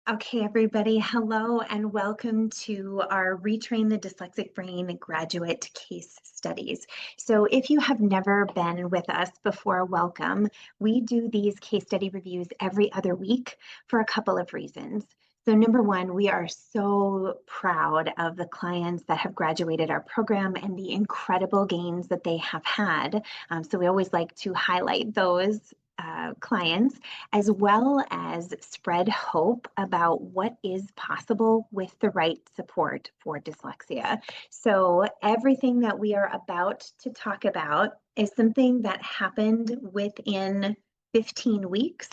Okay, everybody, hello and welcome to our Retrain the Dyslexic Brain graduate case studies. So if you have never been with us before, welcome. We do these case study reviews every other week for a couple of reasons. So number one, we are so proud of the clients that have graduated our program and the incredible gains that they have had. So we always like to highlight those clients, as well as spread hope about what is possible with the right support for dyslexia. So everything that we are about to talk about is something that happened within 15 weeks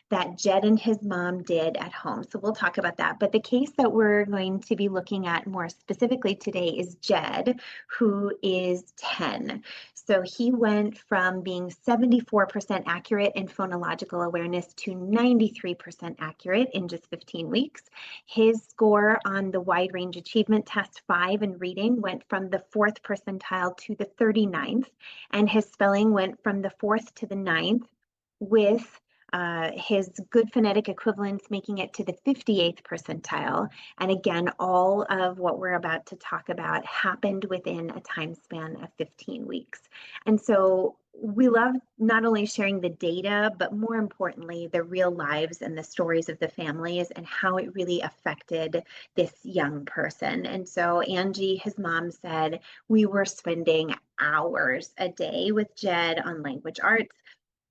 that Jed and his mom did at home. So we'll talk about that. But the case that we're going to be looking at more specifically today is Jed, who is 10. So he went from being 74% accurate in phonological awareness to 93% accurate in just 15 weeks. His score on the wide range achievement test 5 in reading went from the 4th percentile to the 39th, and his spelling went from the 4th to the 9th, with his good phonetic equivalence making it to the 58th percentile. And again, all of what we're about to talk about happened within a time span of 15 weeks. And so we love not only sharing the data, but more importantly, the real lives and the stories of the families and how it really affected this young person. And so Angie, his mom, said we were spending hours a day with Jed on language arts.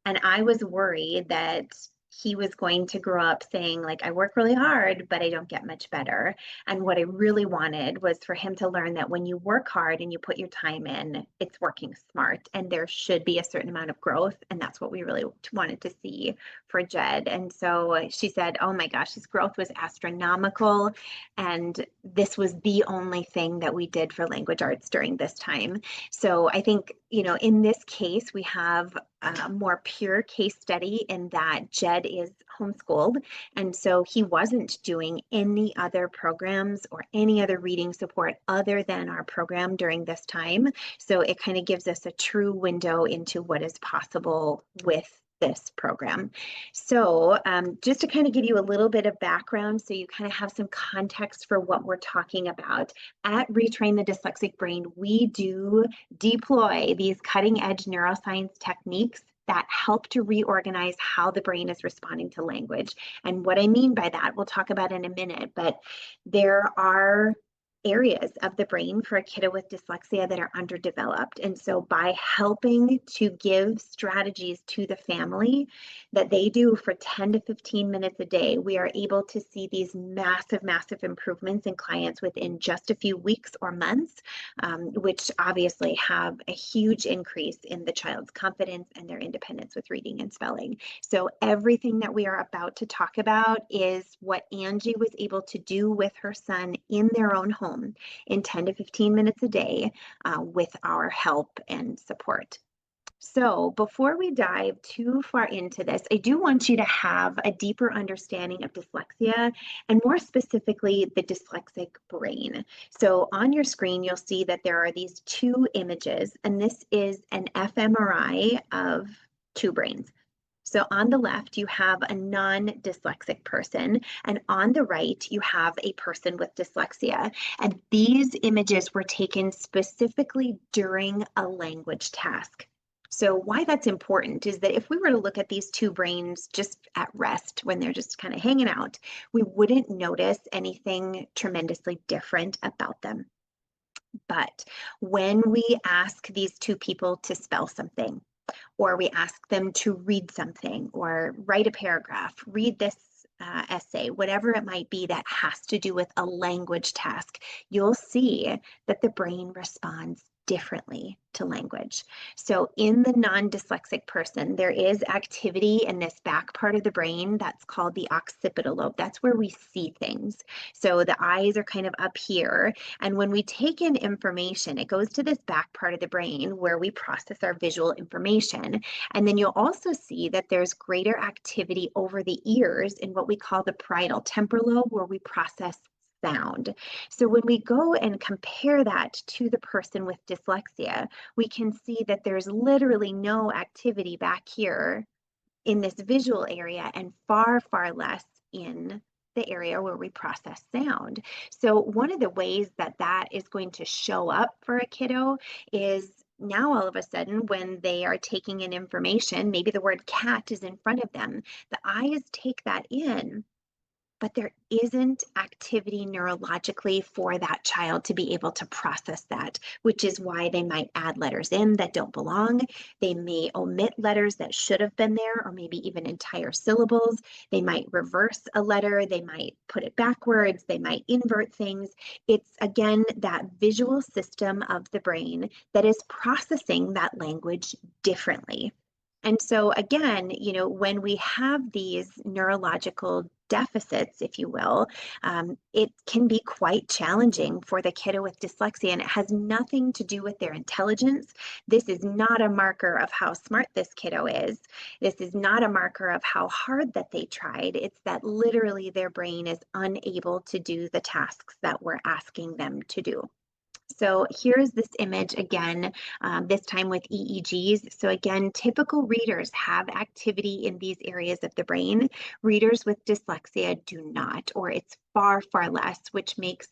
And I was worried that he was going to grow up saying, like, I work really hard, but I don't get much better. And what I really wanted was for him to learn that when you work hard and you put your time in, it's working smart and there should be a certain amount of growth. And that's what we really wanted to see for Jed. And so she said, oh my gosh, his growth was astronomical. And this was the only thing that we did for language arts during this time. So I think, in this case, we have a more pure case study in that Jed is homeschooled. And so he wasn't doing any other programs or any other reading support other than our program during this time. So it kind of gives us a true window into what is possible with this program. So just to kind of give you a little bit of background so you kind of have some context for what we're talking about, at Retrain the Dyslexic Brain, we do deploy these cutting edge neuroscience techniques that help to reorganize how the brain is responding to language. And what I mean by that, we'll talk about in a minute, but there are areas of the brain for a kiddo with dyslexia that are underdeveloped. And so by helping to give strategies to the family that they do for 10 to 15 minutes a day, we are able to see these massive, massive improvements in clients within just a few weeks or months, which obviously have a huge increase in the child's confidence and their independence with reading and spelling. So everything that we are about to talk about is what Angie was able to do with her son in their own home in 10 to 15 minutes a day with our help and support. So before we dive too far into this, I do want you to have a deeper understanding of dyslexia and more specifically the dyslexic brain. So on your screen, you'll see that there are these two images, and this is an fMRI of two brains. So on the left, you have a non-dyslexic person, and on the right, you have a person with dyslexia. And these images were taken specifically during a language task. So why that's important is that if we were to look at these two brains just at rest when they're just kind of hanging out, we wouldn't notice anything tremendously different about them. But when we ask these two people to spell something, or we ask them to read something or write a paragraph, read this essay, whatever it might be that has to do with a language task, you'll see that the brain responds differently to language. So in the non-dyslexic person, there is activity in this back part of the brain that's called the occipital lobe. That's where we see things. So the eyes are kind of up here. And when we take in information, it goes to this back part of the brain where we process our visual information. And then you'll also see that there's greater activity over the ears in what we call the parietal temporal lobe, where we process sound. So when we go and compare that to the person with dyslexia, we can see that there's literally no activity back here in this visual area and far, far less in the area where we process sound. So one of the ways that that is going to show up for a kiddo is now all of a sudden when they are taking in information, maybe the word cat is in front of them, the eyes take that in, but there isn't activity neurologically for that child to be able to process that, which is why they might add letters in that don't belong. They may omit letters that should have been there, or maybe even entire syllables. They might reverse a letter, they might put it backwards, they might invert things. It's again that visual system of the brain that is processing that language differently. And so again, when we have these neurological deficits, if you will, it can be quite challenging for the kiddo with dyslexia, and it has nothing to do with their intelligence. This is not a marker of how smart this kiddo is. This is not a marker of how hard that they tried. It's that literally their brain is unable to do the tasks that we're asking them to do. So here's this image again, this time with EEGs. So again, typical readers have activity in these areas of the brain. Readers with dyslexia do not, or it's far, far less, which makes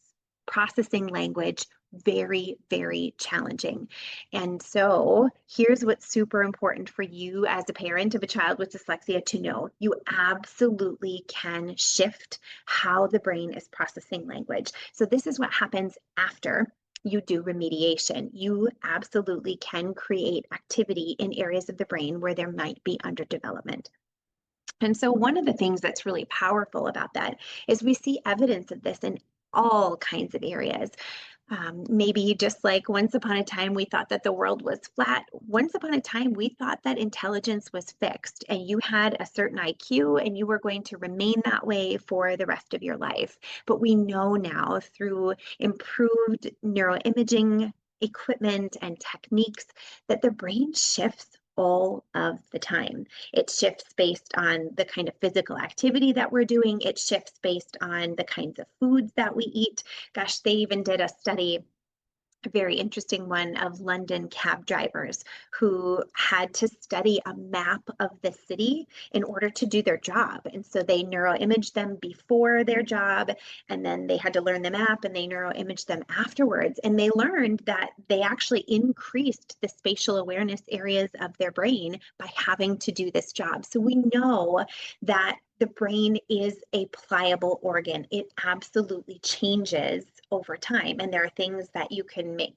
processing language very, very challenging. And so here's what's super important for you as a parent of a child with dyslexia to know. You absolutely can shift how the brain is processing language. So this is what happens after you do remediation. You absolutely can create activity in areas of the brain where there might be underdevelopment. And so one of the things that's really powerful about that is we see evidence of this in all kinds of areas. Maybe just like once upon a time we thought that the world was flat. Once upon a time we thought that intelligence was fixed and you had a certain IQ and you were going to remain that way for the rest of your life. But we know now through improved neuroimaging equipment and techniques that the brain shifts all of the time. It shifts based on the kind of physical activity that we're doing. It shifts based on the kinds of foods that we eat. Gosh, they even did a study, a very interesting one, of London cab drivers who had to study a map of the city in order to do their job. And so they neuroimaged them before their job, and then they had to learn the map and they neuroimaged them afterwards. And they learned that they actually increased the spatial awareness areas of their brain by having to do this job. So we know that the brain is a pliable organ. It absolutely changes over time. And there are things that you can make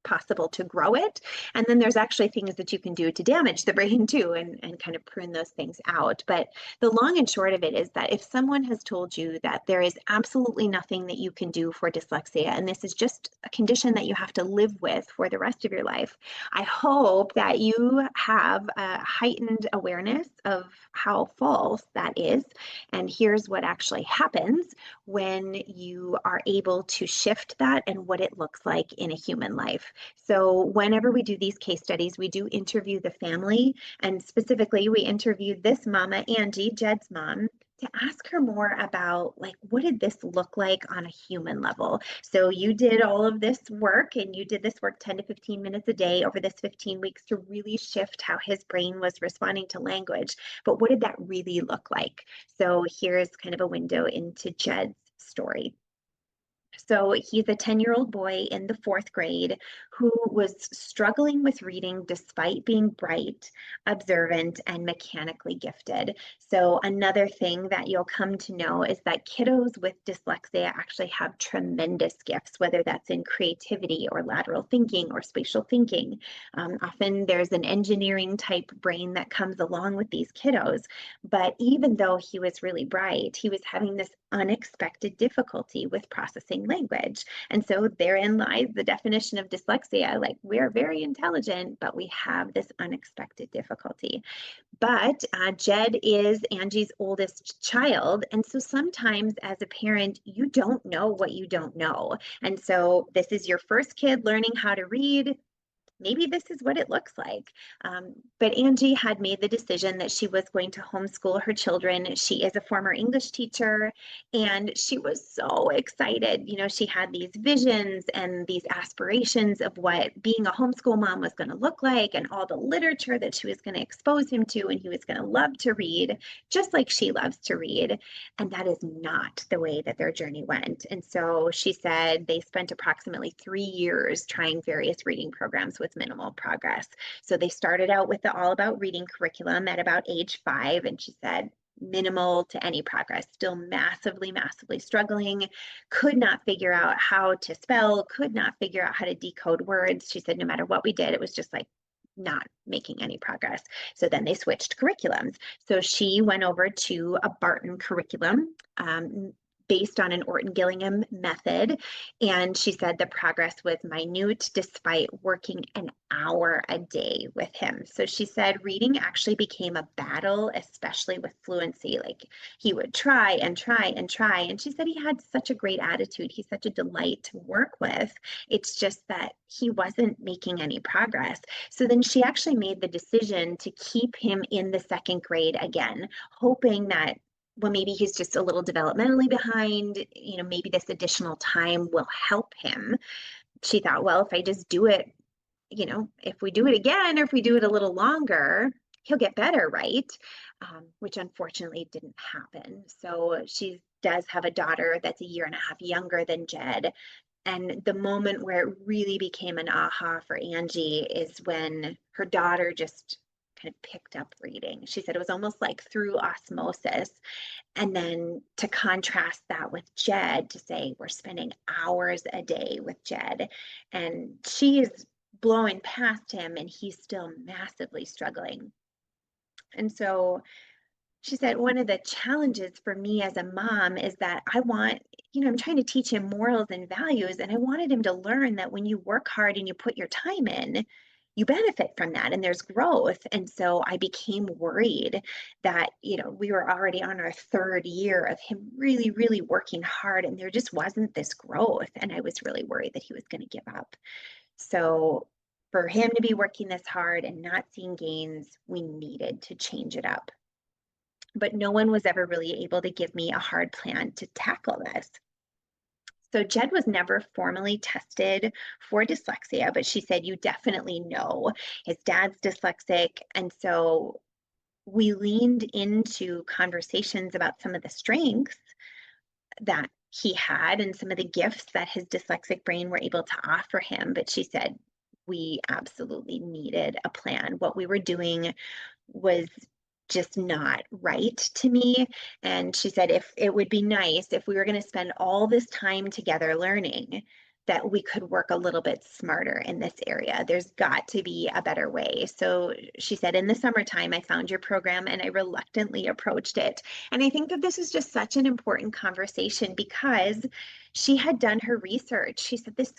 possible to grow it. And then there's actually things that you can do to damage the brain too, and kind of prune those things out. But the long and short of it is that if someone has told you that there is absolutely nothing that you can do for dyslexia, and this is just a condition that you have to live with for the rest of your life, I hope that you have a heightened awareness of how false that is. And here's what actually happens when you are able to shift that and what it looks like in a human life. So whenever we do these case studies, we do interview the family, and specifically we interviewed this mama, Angie, Jed's mom, to ask her more about, like, what did this look like on a human level? So you did all of this work, and you did this work 10 to 15 minutes a day over this 15 weeks to really shift how his brain was responding to language. But what did that really look like? So here's kind of a window into Jed's story. So he's a 10-year-old boy in the fourth grade who was struggling with reading despite being bright, observant, and mechanically gifted. So another thing that you'll come to know is that kiddos with dyslexia actually have tremendous gifts, whether that's in creativity or lateral thinking or spatial thinking. Often there's an engineering type brain that comes along with these kiddos. But even though he was really bright, he was having this unexpected difficulty with processing language. And so therein lies the definition of dyslexia. Like, we're very intelligent, but we have this unexpected difficulty. But Jed is Angie's oldest child. And so sometimes as a parent, you don't know what you don't know. And so this is your first kid learning how to read. maybe this is what it looks like. But Angie had made the decision that she was going to homeschool her children. She is a former English teacher, and she was so excited. You know, she had these visions and these aspirations of what being a homeschool mom was going to look like, and all the literature that she was going to expose him to, and he was going to love to read, just like she loves to read. And that is not the way that their journey went. And so she said they spent approximately 3 years trying various reading programs with minimal progress. So they started out with the All About Reading curriculum at about age 5. And she said, minimal to any progress, still massively, massively struggling, could not figure out how to spell, could not figure out how to decode words. She said, no matter what we did, it was just like not making any progress. So then they switched curriculums. So she went over to a Barton curriculum, based on an Orton Gillingham method. And she said the progress was minute despite working an hour a day with him. So she said reading actually became a battle, especially with fluency. Like he would try and try and try. And she said he had such a great attitude. He's such a delight to work with. It's just that he wasn't making any progress. So then she actually made the decision to keep him in the second grade again, hoping that, well, maybe he's just a little developmentally behind, you know, maybe this additional time will help him. She thought, well, if I just do it, you know, if we do it again, or if we do it a little longer, he'll get better, right? Which unfortunately didn't happen. So she does have a daughter that's a year and a half younger than Jed. And the moment where it really became an aha for Angie is when her daughter just kind of picked up reading. She said it was almost like through osmosis. And then to contrast that with Jed, to say we're spending hours a day with Jed, and she is blowing past him and he's still massively struggling. And so she said, one of the challenges for me as a mom is that I want, you know, I'm trying to teach him morals and values, and I wanted him to learn that when you work hard and you put your time in, you benefit from that and there's growth. And so I became worried that, you know, we were already on our 3rd year of him really, really working hard, and there just wasn't this growth. And I was really worried that he was going to give up. So for him to be working this hard and not seeing gains, we needed to change it up. But no one was ever really able to give me a hard plan to tackle this. So Jed was never formally tested for dyslexia, but she said, you definitely know his dad's dyslexic. And so we leaned into conversations about some of the strengths that he had and some of the gifts that his dyslexic brain were able to offer him. But she said, we absolutely needed a plan. What we were doing was just not right to me. And she said, if it would be nice if we were going to spend all this time together learning, that we could work a little bit smarter in this area. There's got to be a better way. So she said, in the summertime, I found your program and I reluctantly approached it. And I think that this is just such an important conversation because she had done her research. She said, this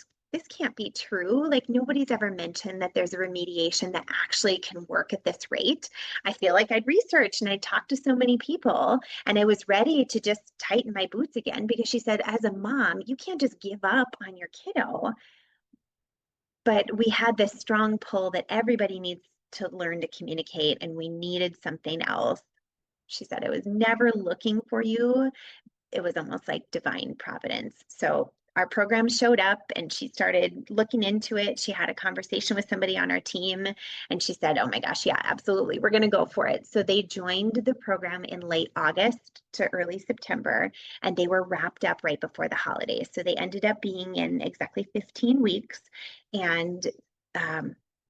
can't be true. Like nobody's ever mentioned that there's a remediation that actually can work at this rate. I feel like I'd researched and I'd talked to so many people and I was ready to just tighten my boots again because she said, as a mom, you can't just give up on your kiddo. But we had this strong pull that everybody needs to learn to communicate and we needed something else. She said, I was never looking for you. It was almost like divine providence. So our program showed up and she started looking into it. She had a conversation with somebody on our team and she said, oh my gosh, yeah, absolutely. We're going to go for it. So they joined the program in late August to early September, and they were wrapped up right before the holidays. So they ended up being in exactly 15 weeks, and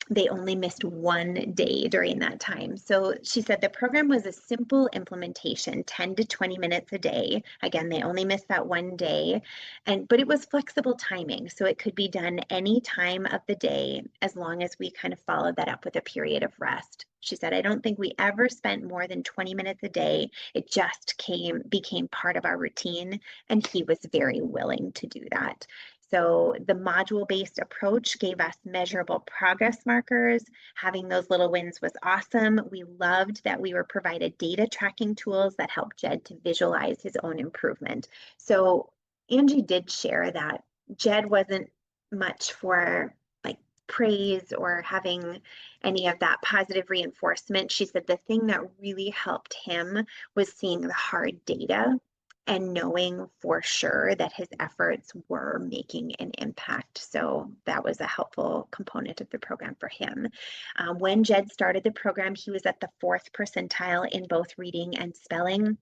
they only missed 1 day during that time. So she said the program was a simple implementation, 10 to 20 minutes a day. Again, they only missed that 1 day, but it was flexible timing. So it could be done any time of the day as long as we kind of followed that up with a period of rest. She said, I don't think we ever spent more than 20 minutes a day. It just became part of our routine, and he was very willing to do that. So the module-based approach gave us measurable progress markers. Having those little wins was awesome. We loved that we were provided data tracking tools that helped Jed to visualize his own improvement. So Angie did share that Jed wasn't much for like praise or having any of that positive reinforcement. She said the thing that really helped him was seeing the hard data and knowing for sure that his efforts were making an impact. So that was a helpful component of the program for him. When Jed started the program, he was at the 4th percentile in both reading and spelling.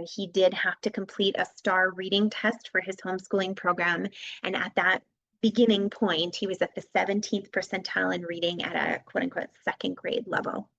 He did have to complete a STAR reading test for his homeschooling program. And at that beginning point, he was at the 17th percentile in reading at a quote unquote 2nd grade level.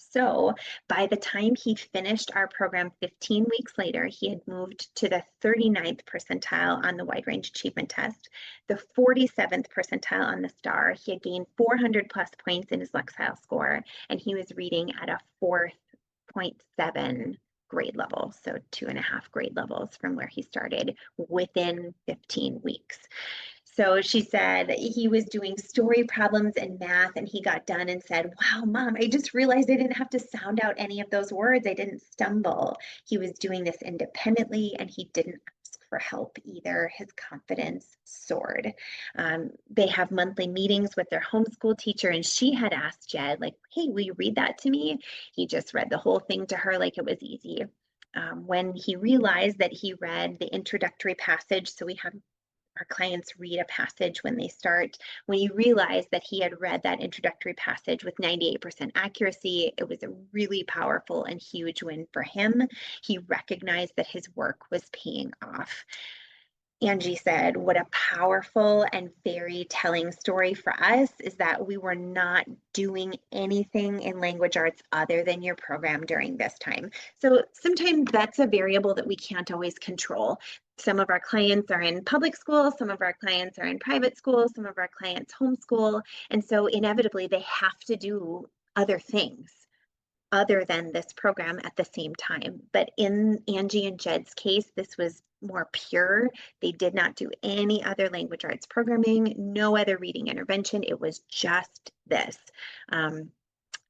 So by the time he finished our program 15 weeks later, he had moved to the 39th percentile on the wide range achievement test, the 47th percentile on the STAR. He had gained 400 plus points in his Lexile score, and he was reading at a 4.7 grade level, so 2.5 grade levels from where he started within 15 weeks. So she said he was doing story problems and math, and he got done and said, "Wow, Mom, I just realized I didn't have to sound out any of those words. I didn't stumble." He was doing this independently, and he didn't ask for help either. His confidence soared. They have monthly meetings with their homeschool teacher, and she had asked Jed, like, "Hey, will you read that to me?" He just read the whole thing to her like it was easy. When he realized that he read the introductory passage, so we have our clients read a passage when they start. When he realized that he had read that introductory passage with 98% accuracy, it was a really powerful and huge win for him. He recognized that his work was paying off. Angie said, what a powerful and very telling story for us is that we were not doing anything in language arts other than your program during this time. So sometimes that's a variable that we can't always control. Some of our clients are in public school, some of our clients are in private school, some of our clients homeschool. And so inevitably they have to do other things other than this program at the same time. But in Angie and Jed's case, this was more pure. They did not do any other language arts programming, no other reading intervention. It was just this.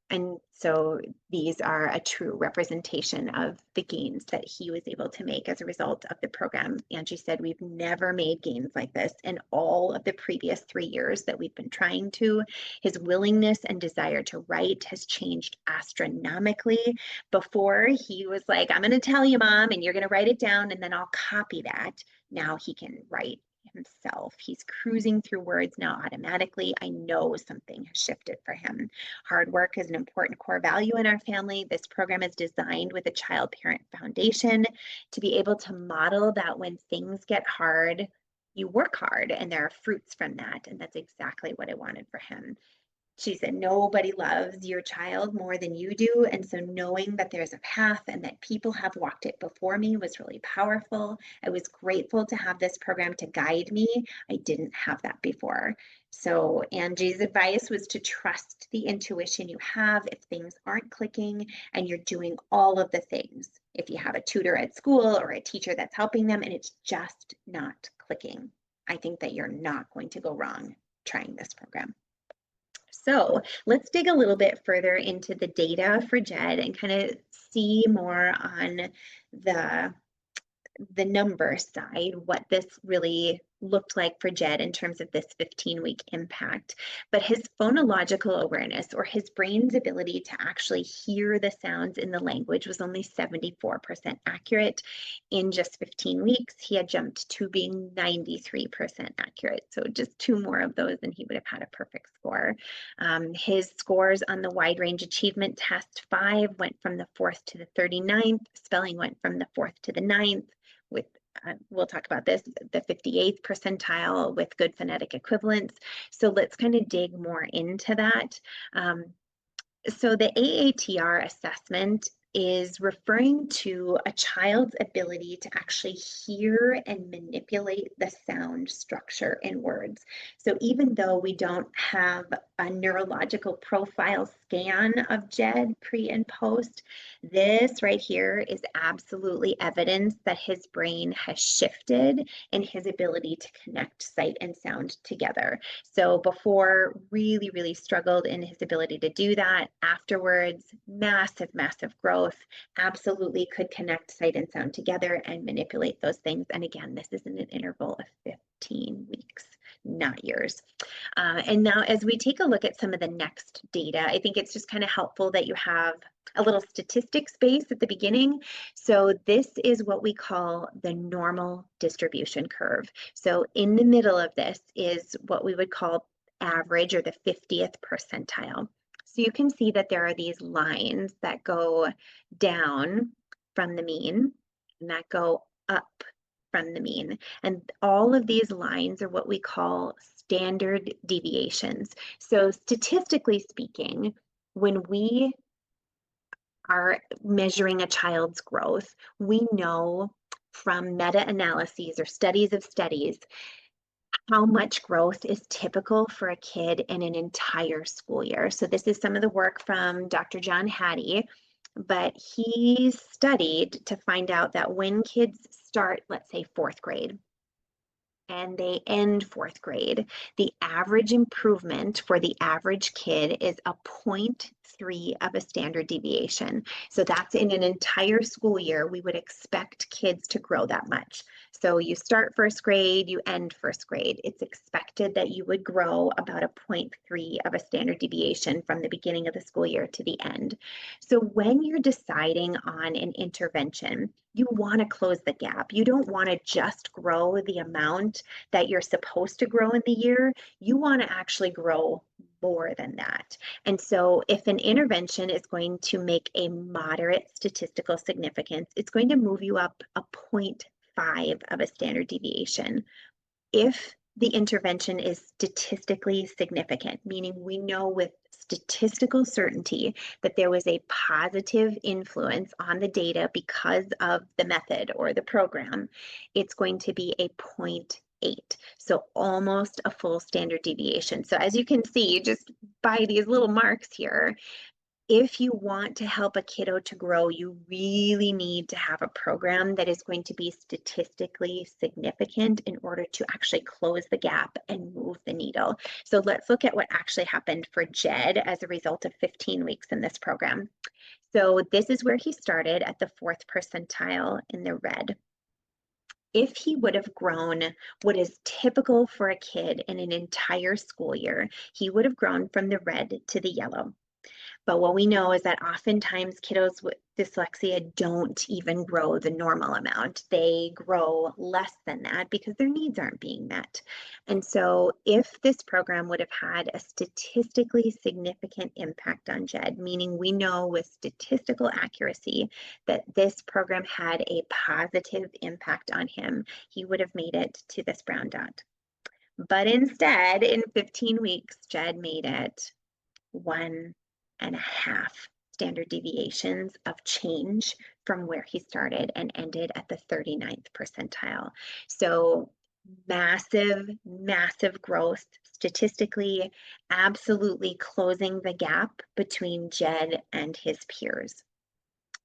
And so these are a true representation of the gains that he was able to make as a result of the program. Angie said, we've never made gains like this in all of the previous 3 years that we've been trying to. His willingness and desire to write has changed astronomically. Before he was like, I'm going to tell you, Mom, and you're going to write it down and then I'll copy that. Now he can write himself. He's cruising through words now automatically. I know something has shifted for him. Hard work is an important core value in our family. This program is designed with a child parent foundation to be able to model that when things get hard, you work hard and there are fruits from that. And that's exactly what I wanted for him. She said, nobody loves your child more than you do. And so knowing that there's a path and that people have walked it before me was really powerful. I was grateful to have this program to guide me. I didn't have that before. So Angie's advice was to trust the intuition you have if things aren't clicking and you're doing all of the things. If you have a tutor at school or a teacher that's helping them and it's just not clicking, I think that you're not going to go wrong trying this program. So let's dig a little bit further into the data for Jed and kind of see more on the number side, what this really looked like for Jed in terms of this 15-week impact. But his phonological awareness, or his brain's ability to actually hear the sounds in the language, was only 74% accurate. In just 15 weeks, he had jumped to being 93% accurate. So just 2 more of those and he would have had a perfect score. His scores on the wide range achievement test 5 went from the 4th to the 39th. Spelling went from the 4th to the 9th. With we'll talk about this, the 58th percentile with good phonetic equivalence. So let's kind of dig more into that. So the AATR assessment is referring to a child's ability to actually hear and manipulate the sound structure in words. So even though we don't have a neurological profile scan of Jed pre and post, this right here is absolutely evidence that his brain has shifted in his ability to connect sight and sound together. So before really struggled in his ability to do that. Afterwards, massive growth, absolutely could connect sight and sound together and manipulate those things. And again, this is in an interval of 15 weeks, not yours. And now as we take a look at some of the next data, I think it's just kind of helpful that you have a little statistics base at the beginning. So this is what we call the normal distribution curve. So in the middle of this is what we would call average, or the 50th percentile. So you can see that there are these lines that go down from the mean and that go up from the mean. And all of these lines are what we call standard deviations. So statistically speaking, when we are measuring a child's growth, we know from meta-analyses or studies of studies how much growth is typical for a kid in an entire school year. So this is some of the work from Dr. John Hattie, but he studied to find out that when kids start, let's say, 4th grade, and they end 4th grade, the average improvement for the average kid is a 0.3 of a standard deviation. So that's in an entire school year, we would expect kids to grow that much. So you start 1st grade, you end 1st grade. It's expected that you would grow about a 0.3 of a standard deviation from the beginning of the school year to the end. So when you're deciding on an intervention, you want to close the gap. You don't want to just grow the amount that you're supposed to grow in the year. You want to actually grow more than that. And so if an intervention is going to make a moderate statistical significance, it's going to move you up a 0.5 of a standard deviation. If the intervention is statistically significant, meaning we know with statistical certainty that there was a positive influence on the data because of the method or the program, it's going to be a 0.8. So almost a full standard deviation. So as you can see, just by these little marks here, if you want to help a kiddo to grow, you really need to have a program that is going to be statistically significant in order to actually close the gap and move the needle. So let's look at what actually happened for Jed as a result of 15 weeks in this program. So this is where he started at the 4th percentile in the red. If he would have grown what is typical for a kid in an entire school year, he would have grown from the red to the yellow. But what we know is that oftentimes kiddos with dyslexia don't even grow the normal amount. They grow less than that because their needs aren't being met. And so if this program would have had a statistically significant impact on Jed, meaning we know with statistical accuracy that this program had a positive impact on him, he would have made it to this brown dot. But instead, in 15 weeks, Jed made it 1.5 standard deviations of change from where he started and ended at the 39th percentile. So massive, massive growth statistically, absolutely closing the gap between Jed and his peers,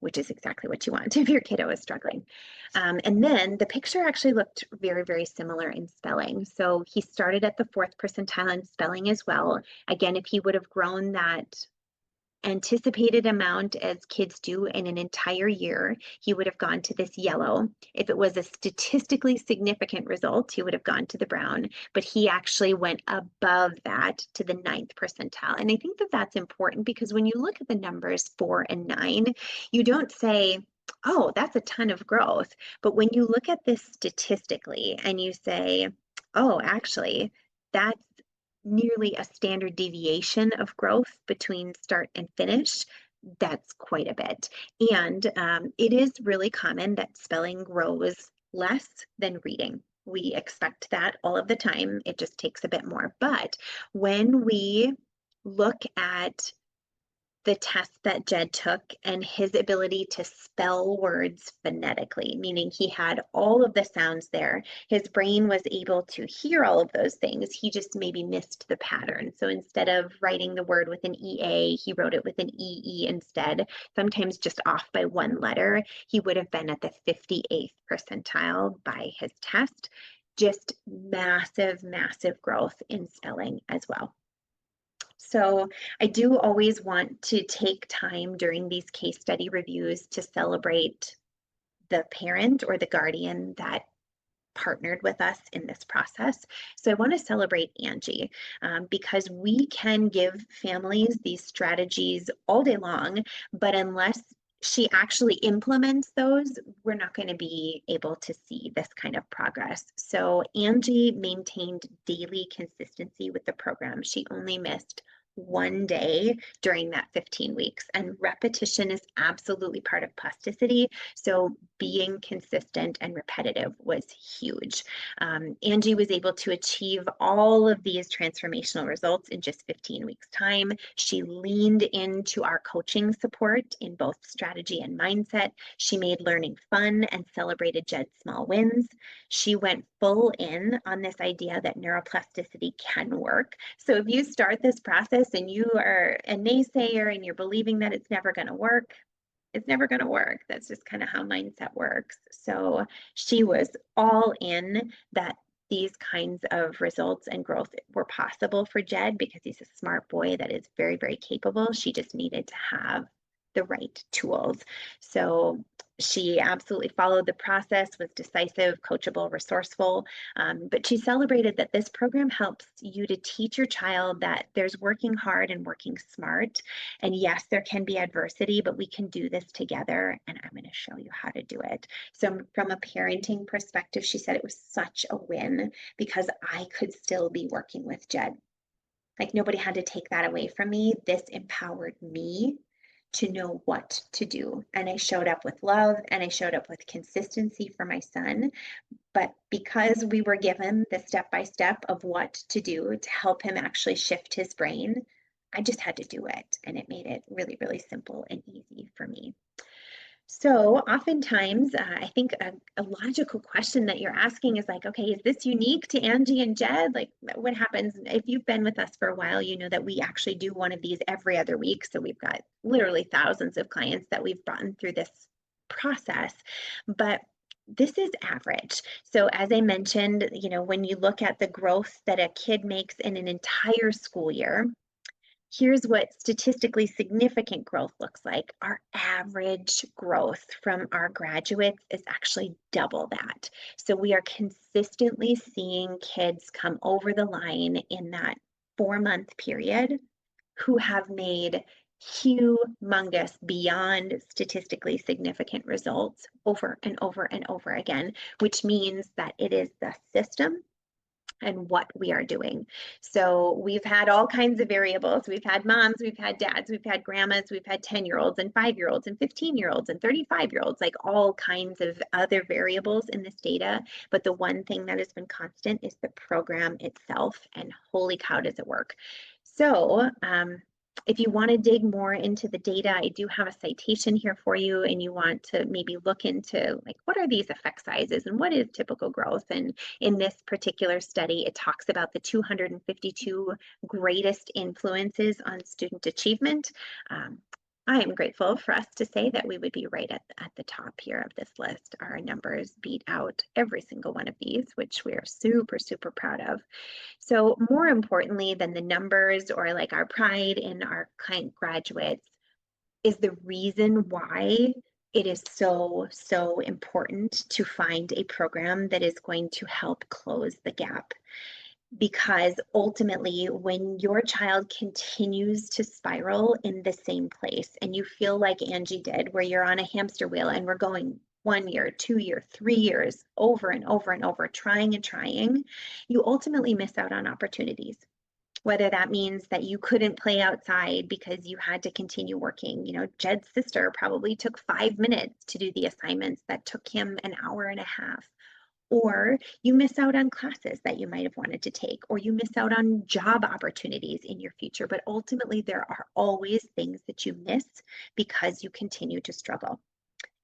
which is exactly what you want if your kiddo is struggling. And then the picture actually looked very, very similar in spelling. So he started at the 4th percentile in spelling as well. Again, if he would have grown that anticipated amount as kids do in an entire year, he would have gone to this yellow. If it was a statistically significant result, he would have gone to the brown, but he actually went above that to the 9th percentile. And I think that that's important because when you look at the numbers 4 and 9, you don't say, oh, that's a ton of growth. But when you look at this statistically and you say, oh, actually, that's nearly a standard deviation of growth between start and finish, that's quite a bit. And it is really common that spelling grows less than reading. We expect that all of the time. It just takes a bit more. But when we look at the test that Jed took and his ability to spell words phonetically, meaning he had all of the sounds there. His brain was able to hear all of those things. He just maybe missed the pattern. So instead of writing the word with an EA, he wrote it with an EE instead, sometimes just off by one letter. He would have been at the 58th percentile by his test. Just massive, massive growth in spelling as well. So I do always want to take time during these case study reviews to celebrate the parent or the guardian that partnered with us in this process. So I want to celebrate Angie because we can give families these strategies all day long, but unless she actually implements those, we're not going to be able to see this kind of progress. So Angie maintained daily consistency with the program. She only missed one day during that 15 weeks, and repetition is absolutely part of plasticity. So being consistent and repetitive was huge. Angie was able to achieve all of these transformational results in just 15 weeks time. She leaned into our coaching support in both strategy and mindset. She made learning fun and celebrated Jed's small wins. She went full in on this idea that neuroplasticity can work. So if you start this process and you are a naysayer and you're believing that it's never going to work, it's never going to work. That's just kind of how mindset works. So she was all in that these kinds of results and growth were possible for Jed because he's a smart boy that is very, very capable. She just needed to have the right tools. So she absolutely followed the process, was decisive, coachable, resourceful, but she celebrated that this program helps you to teach your child that there's working hard and working smart. And yes, there can be adversity, but we can do this together, and I'm going to show you how to do it. So from a parenting perspective, she said it was such a win because I could still be working with Jed. Like nobody had to take that away from me. This empowered me to know what to do. And I showed up with love and I showed up with consistency for my son. But because we were given the step-by-step of what to do to help him actually shift his brain, I just had to do it. And it made it really, really simple and easy for me. So oftentimes, I think a logical question that you're asking is like, okay, is this unique to Angie and Jed? Like what happens if you've been with us for a while, you know that we actually do one of these every other week. So we've got literally thousands of clients that we've gotten through this process, but this is average. So as I mentioned, you know, when you look at the growth that a kid makes in an entire school year, here's what statistically significant growth looks like. Our average growth from our graduates is actually double that. So we are consistently seeing kids come over the line in that 4-month period who have made humongous, beyond statistically significant results over and over and over again, which means that it is the system and what we are doing. So we've had all kinds of variables. We've had moms, we've had dads, we've had grandmas, we've had 10-year-olds and 5-year-olds and 15-year-olds and 35-year-olds, like all kinds of other variables in this data. But the one thing that has been constant is the program itself, and holy cow, does it work. So if you want to dig more into the data, I do have a citation here for you, and you want to maybe look into like, what are these effect sizes and what is typical growth? And in this particular study, it talks about the 252 greatest influences on student achievement. I am grateful for us to say that we would be right at the top here of this list. Our numbers beat out every single one of these, which we are super, super proud of. So more importantly than the numbers or like our pride in our client graduates is the reason why it is so, so important to find a program that is going to help close the gap. Because ultimately, when your child continues to spiral in the same place and you feel like Angie did, where you're on a hamster wheel and we're going 1 year, 2 year, 3 years over and over and over, trying and trying, you ultimately miss out on opportunities. Whether that means that you couldn't play outside because you had to continue working. You know, Jed's sister probably took 5 minutes to do the assignments that took him an hour and a half. Or you miss out on classes that you might have wanted to take, or you miss out on job opportunities in your future. But ultimately, there are always things that you miss because you continue to struggle.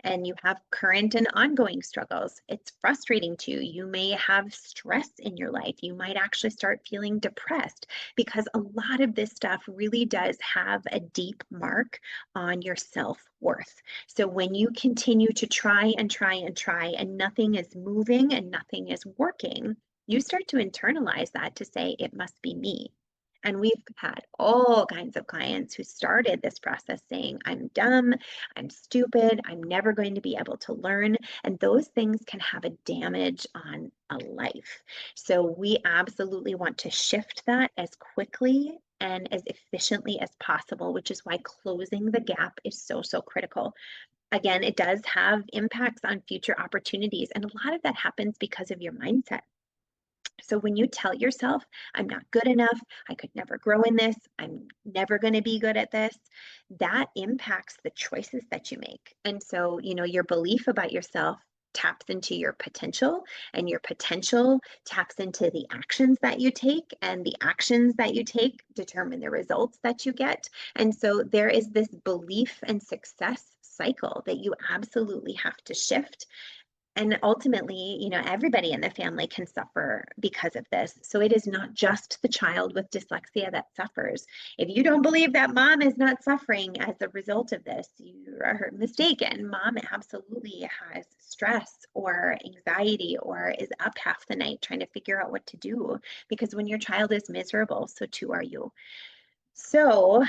And you have current and ongoing struggles. It's frustrating too. You may have stress in your life. You might actually start feeling depressed because a lot of this stuff really does have a deep mark on your self-worth. So when you continue to try and try and try and nothing is moving and nothing is working, you start to internalize that to say, it must be me. And we've had all kinds of clients who started this process saying, I'm dumb, I'm stupid, I'm never going to be able to learn. And those things can have a damage on a life. So we absolutely want to shift that as quickly and as efficiently as possible, which is why closing the gap is so, so critical. Again, it does have impacts on future opportunities. And a lot of that happens because of your mindset. So when you tell yourself, I'm not good enough, I could never grow in this, I'm never going to be good at this, that impacts the choices that you make. And so, your belief about yourself taps into your potential, and your potential taps into the actions that you take, and the actions that you take determine the results that you get. And so there is this belief and success cycle that you absolutely have to shift. And ultimately, everybody in the family can suffer because of this. So it is not just the child with dyslexia that suffers. If you don't believe that mom is not suffering as a result of this, you are mistaken. Mom absolutely has stress or anxiety or is up half the night trying to figure out what to do, because when your child is miserable, so too are you. So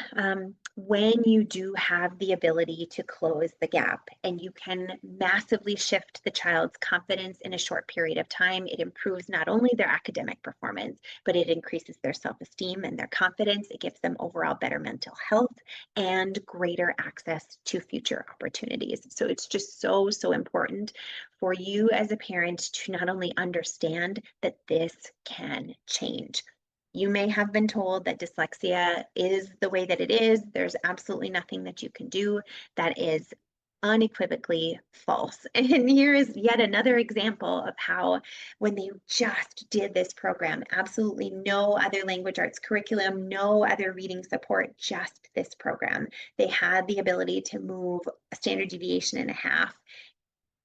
when you do have the ability to close the gap and you can massively shift the child's confidence in a short period of time, it improves not only their academic performance, but it increases their self-esteem and their confidence. It gives them overall better mental health and greater access to future opportunities. So it's just so, so important for you as a parent to not only understand that this can change. You may have been told that dyslexia is the way that it is. There's absolutely nothing that you can do. That is unequivocally false. And here is yet another example of how, when they just did this program, absolutely no other language arts curriculum, no other reading support, just this program, they had the ability to move a standard deviation and a half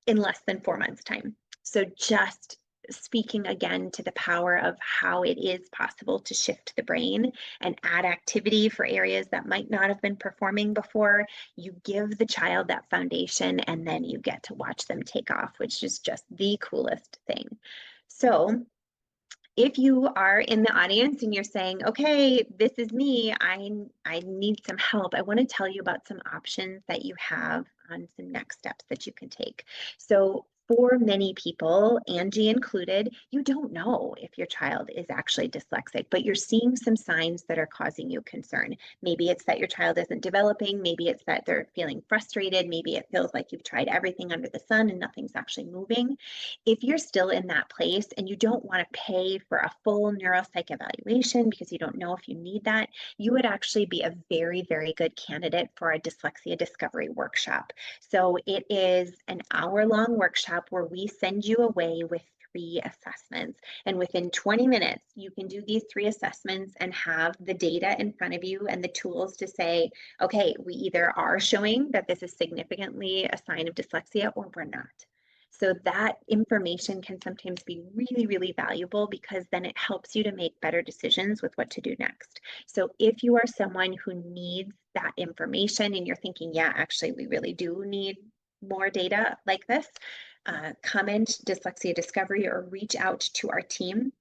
in less than 4 months' time. So just speaking again to the power of how it is possible to shift the brain and add activity for areas that might not have been performing before, you give the child that foundation and then you get to watch them take off, which is just the coolest thing. So if you are in the audience and you're saying, okay, this is me, I need some help, I want to tell you about some options that you have on some next steps that you can take. So for many people, Angie included, you don't know if your child is actually dyslexic, but you're seeing some signs that are causing you concern. Maybe it's that your child isn't developing, maybe it's that they're feeling frustrated, maybe it feels like you've tried everything under the sun and nothing's actually moving. If you're still in that place and you don't want to pay for a full neuropsych evaluation because you don't know if you need that, you would actually be a very, very good candidate for a dyslexia discovery workshop. So it is an hour-long workshop where we send you away with 3 assessments. And within 20 minutes, you can do these 3 assessments and have the data in front of you and the tools to say, okay, we either are showing that this is significantly a sign of dyslexia or we're not. So that information can sometimes be really, really valuable because then it helps you to make better decisions with what to do next. So if you are someone who needs that information and you're thinking, yeah, actually, we really do need more data like this, comment Dyslexia Discovery or reach out to our team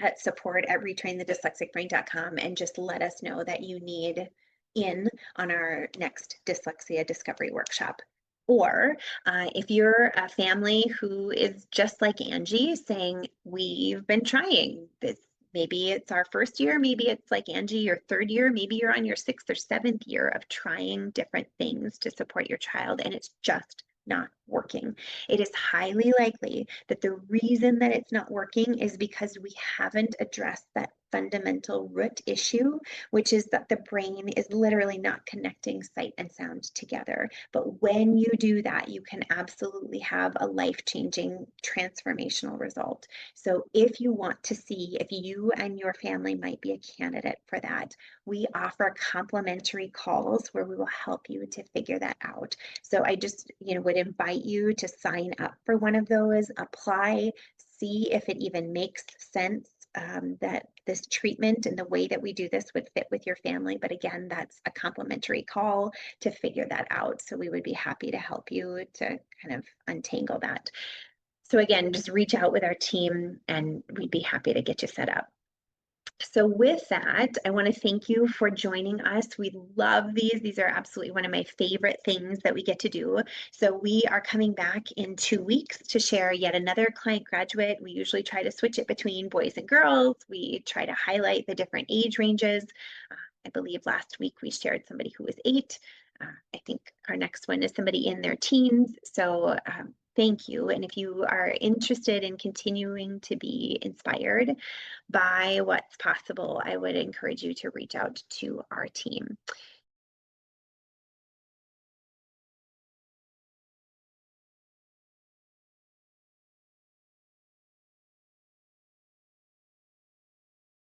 at support@retrainthedyslexic-brain.com and just let us know that you need in on our next Dyslexia Discovery workshop. Or if you're a family who is just like Angie saying, we've been trying this, maybe it's our first year, maybe it's like Angie, your 3rd year, maybe you're on your 6th or 7th year of trying different things to support your child and it's just not working. It is highly likely that the reason that it's not working is because we haven't addressed that fundamental root issue, which is that the brain is literally not connecting sight and sound together. But when you do that, you can absolutely have a life-changing transformational result. So if you want to see if you and your family might be a candidate for that, we offer complimentary calls where we will help you to figure that out. So I just, would invite you to sign up for one of those, apply, see if it even makes sense that this treatment and the way that we do this would fit with your family. But again, that's a complimentary call to figure that out. So we would be happy to help you to kind of untangle that. So again, just reach out with our team and we'd be happy to get you set up. So with that, I want to thank you for joining us. We love these. These are absolutely one of my favorite things that we get to do. So we are coming back in 2 weeks to share yet another client graduate. We usually try to switch it between boys and girls. We try to highlight the different age ranges. I believe last week we shared somebody who was 8. I think our next one is somebody in their teens. So thank you. And if you are interested in continuing to be inspired by what's possible, I would encourage you to reach out to our team.